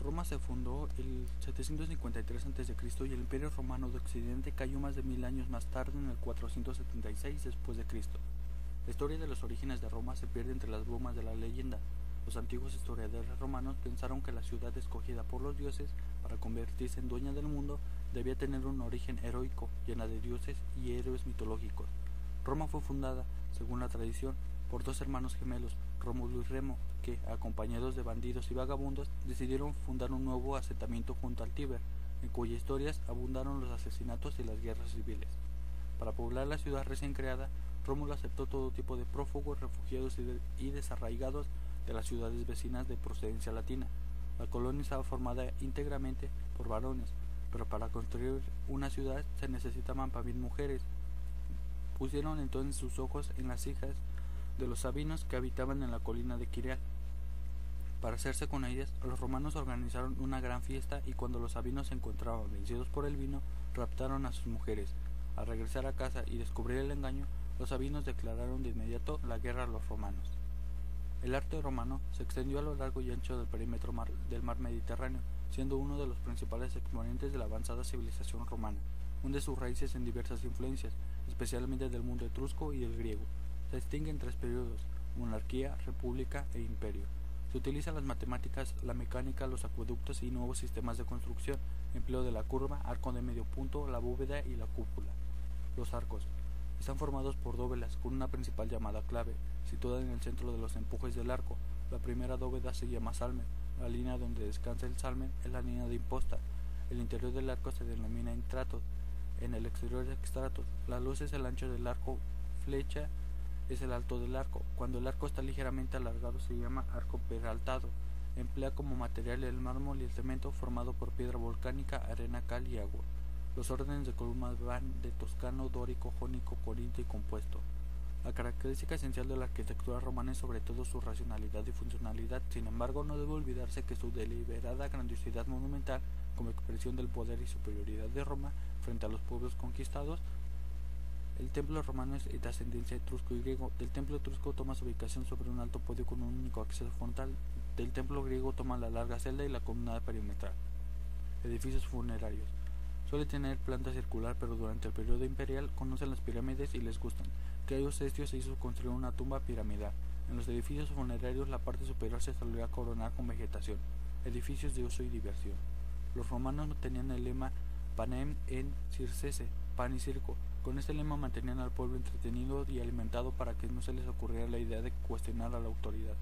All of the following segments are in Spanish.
Roma se fundó el 753 a.C. y el Imperio Romano de Occidente cayó más de 1000 años más tarde, en el 476 después de Cristo. La historia de los orígenes de Roma se pierde entre las brumas de la leyenda. Los antiguos historiadores romanos pensaron que la ciudad escogida por los dioses para convertirse en dueña del mundo debía tener un origen heroico, llena de dioses y héroes mitológicos. Roma fue fundada, según la tradición, por dos hermanos gemelos, Rómulo y Remo, que, acompañados de bandidos y vagabundos, decidieron fundar un nuevo asentamiento junto al Tíber, en cuyas historias abundaron los asesinatos y las guerras civiles. Para poblar la ciudad recién creada, Rómulo aceptó todo tipo de prófugos, refugiados y desarraigados de las ciudades vecinas de procedencia latina. La colonia estaba formada íntegramente por varones, pero para construir una ciudad se necesitaban también mujeres. Pusieron entonces sus ojos en las hijas de los sabinos que habitaban en la colina de Kirial. Para hacerse con ellas, los romanos organizaron una gran fiesta y cuando los sabinos se encontraban vencidos por el vino, raptaron a sus mujeres. Al regresar a casa y descubrir el engaño, los sabinos declararon de inmediato la guerra a los romanos. El arte romano se extendió a lo largo y ancho del perímetro del mar Mediterráneo, siendo uno de los principales exponentes de la avanzada civilización romana. Hunde sus raíces en diversas influencias, especialmente del mundo etrusco y el griego. Se distingue en tres periodos: monarquía, república e imperio. Se utilizan las matemáticas, la mecánica, los acueductos y nuevos sistemas de construcción, empleo de la curva, arco de medio punto, la bóveda y la cúpula. Los arcos están formados por dóvelas, con una principal llamada clave, situada en el centro de los empujes del arco. La primera dóveda se llama salmen, la línea donde descansa el salmen es la línea de imposta. El interior del arco se denomina intratos, en el exterior extratos. La luz es el ancho del arco, flecha es el alto del arco. Cuando el arco está ligeramente alargado se llama arco peraltado. Emplea como material el mármol y el cemento formado por piedra volcánica, arena, cal y agua. Los órdenes de columnas van de toscano, dórico, jónico, corintio y compuesto. La característica esencial de la arquitectura romana es sobre todo su racionalidad y funcionalidad. Sin embargo, no debe olvidarse que su deliberada grandiosidad monumental, como expresión del poder y superioridad de Roma frente a los pueblos conquistados. El templo romano es de ascendencia etrusco y griego. Del templo etrusco toma su ubicación sobre un alto podio con un único acceso frontal. Del templo griego toma la larga celda y la columnata perimetral. Edificios funerarios. Suele tener planta circular, pero durante el periodo imperial conocen las pirámides y les gustan. Cayo Cestio se hizo construir una tumba piramidal. En los edificios funerarios la parte superior se solía coronar con vegetación. Edificios de uso y diversión. Los romanos tenían el lema panem en circese, pan y circo. Con este lema mantenían al pueblo entretenido y alimentado para que no se les ocurriera la idea de cuestionar a la autoridad.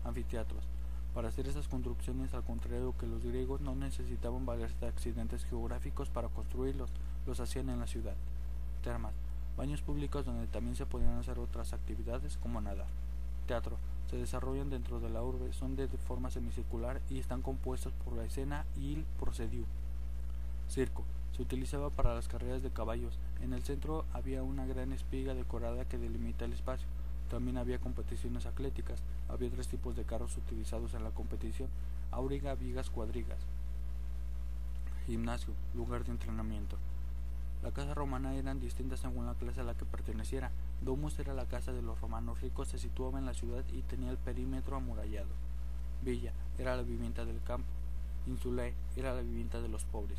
Anfiteatros. Para hacer esas construcciones, al contrario que los griegos, no necesitaban valerse de accidentes geográficos para construirlos, los hacían en la ciudad. Termas. Baños públicos donde también se podían hacer otras actividades como nadar. Teatro. Se desarrollan dentro de la urbe, son de forma semicircular y están compuestos por la escena y el prosedium. Circo. Se utilizaba para las carreras de caballos. En el centro había una gran espiga decorada que delimita el espacio. También había competiciones atléticas. Había tres tipos de carros utilizados en la competición: auriga, vigas, cuadrigas. Gimnasio, lugar de entrenamiento. Las casas romanas eran distintas según la clase a la que perteneciera. Domus era la casa de los romanos ricos, se situaba en la ciudad y tenía el perímetro amurallado. Villa era la vivienda del campo. Insulae era la vivienda de los pobres.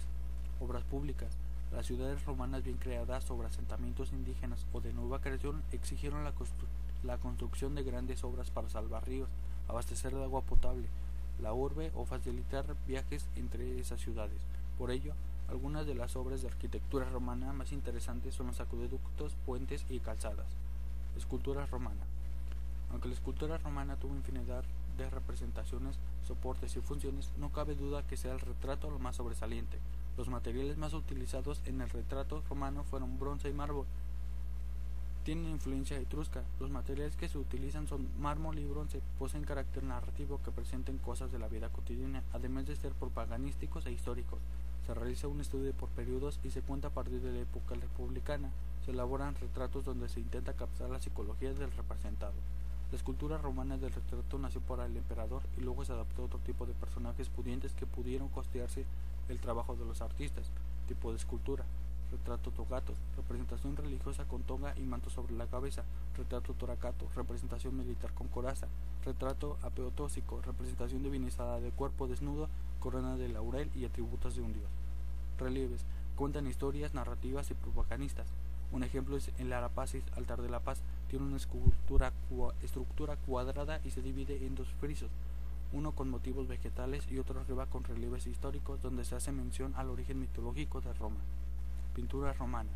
Obras públicas. Las ciudades romanas bien creadas sobre asentamientos indígenas o de nueva creación exigieron la construcción de grandes obras para salvar ríos, abastecer de agua potable la urbe o facilitar viajes entre esas ciudades. Por ello, algunas de las obras de arquitectura romana más interesantes son los acueductos, puentes y calzadas. Escultura romana. Aunque la escultura romana tuvo infinidad de representaciones, soportes y funciones, no cabe duda que sea el retrato lo más sobresaliente. Los materiales más utilizados en el retrato romano fueron bronce y mármol. Tienen influencia etrusca. Los materiales que se utilizan son mármol y bronce, poseen carácter narrativo que presenten cosas de la vida cotidiana, además de ser propagandísticos e históricos. Se realiza un estudio por periodos y se cuenta a partir de la época republicana. Se elaboran retratos donde se intenta captar la psicología del representado. La escultura romana del retrato nació para el emperador y luego se adaptó a otro tipo de personajes pudientes que pudieron costearse el trabajo de los artistas. Tipo de escultura: retrato togato, representación religiosa con toga y manto sobre la cabeza, retrato toracato, representación militar con coraza, retrato apoteósico, representación divinizada de cuerpo desnudo, corona de laurel y atributos de un dios. Relieves, cuentan historias, narrativas y propagandistas. Un ejemplo es el Arapacis, altar de la paz, tiene una estructura cuadrada y se divide en dos frisos, uno con motivos vegetales y otro arriba con relieves históricos donde se hace mención al origen mitológico de Roma. Pintura romana.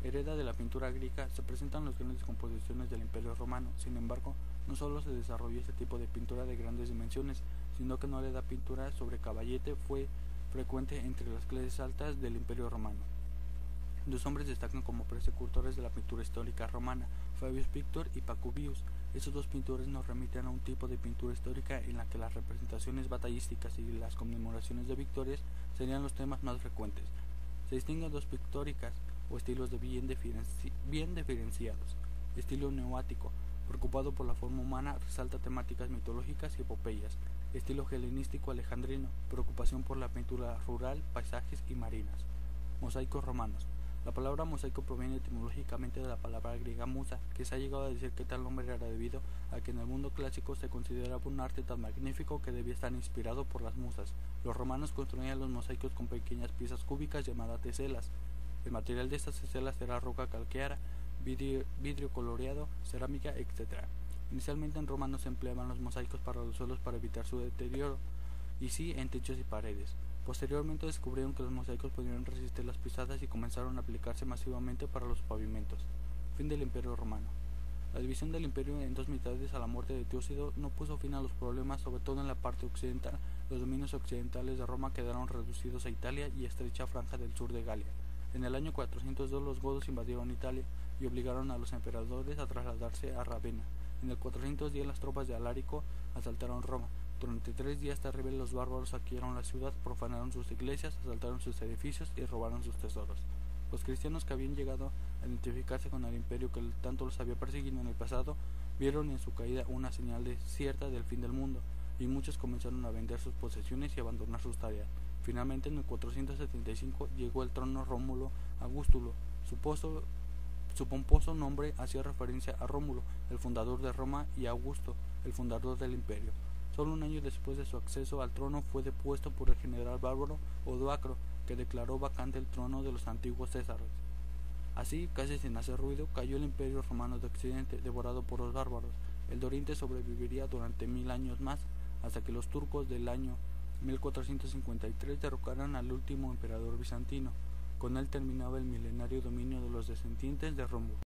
Hereda de la pintura griega, se presentan las grandes composiciones del Imperio Romano. Sin embargo, no solo se desarrolló este tipo de pintura de grandes dimensiones, sino que no le da pintura sobre caballete fue frecuente entre las clases altas del Imperio Romano. Dos hombres destacan como precursores de la pintura histórica romana, Fabius Pictor y Pacuvius. Estos dos pintores nos remiten a un tipo de pintura histórica en la que las representaciones batallísticas y las conmemoraciones de victorias serían los temas más frecuentes. Se distinguen dos pictóricas o estilos bien diferenciados. Estilo neoático, preocupado por la forma humana, resalta temáticas mitológicas y epopeyas. Estilo helenístico alejandrino, preocupación por la pintura rural, paisajes y marinas. Mosaicos romanos. La palabra mosaico proviene etimológicamente de la palabra griega musa, que se ha llegado a decir que tal nombre era debido a que en el mundo clásico se consideraba un arte tan magnífico que debía estar inspirado por las musas. Los romanos construían los mosaicos con pequeñas piezas cúbicas llamadas teselas. El material de estas teselas era roca calcárea, vidrio coloreado, cerámica, etc. Inicialmente en Roma no se empleaban los mosaicos para los suelos para evitar su deterioro, y sí en techos y paredes. Posteriormente descubrieron que los mosaicos podían resistir las pisadas y comenzaron a aplicarse masivamente para los pavimentos. Fin del Imperio Romano. La división del imperio en dos mitades a la muerte de Teócido no puso fin a los problemas, sobre todo en la parte occidental. Los dominios occidentales de Roma quedaron reducidos a Italia y estrecha franja del sur de Galia. En el año 402 los godos invadieron Italia y obligaron a los emperadores a trasladarse a Ravenna. En el 410 las tropas de Alarico asaltaron Roma. Durante 3 días terribles los bárbaros saquearon la ciudad, profanaron sus iglesias, asaltaron sus edificios y robaron sus tesoros. Los cristianos que habían llegado a identificarse con el imperio que tanto los había perseguido en el pasado, vieron en su caída una señal cierta del fin del mundo, y muchos comenzaron a vender sus posesiones y abandonar sus tareas. Finalmente en el 475 llegó al trono Rómulo Augustulo. Su pomposo nombre hacía referencia a Rómulo, el fundador de Roma, y a Augusto, el fundador del imperio. Solo un año después de su acceso al trono fue depuesto por el general bárbaro Odoacro, que declaró vacante el trono de los antiguos Césares. Así, casi sin hacer ruido, cayó el Imperio Romano de Occidente, devorado por los bárbaros. El de Oriente sobreviviría durante 1000 años más, hasta que los turcos del año 1453 derrocaron al último emperador bizantino. Con él terminaba el milenario dominio de los descendientes de Rómulo.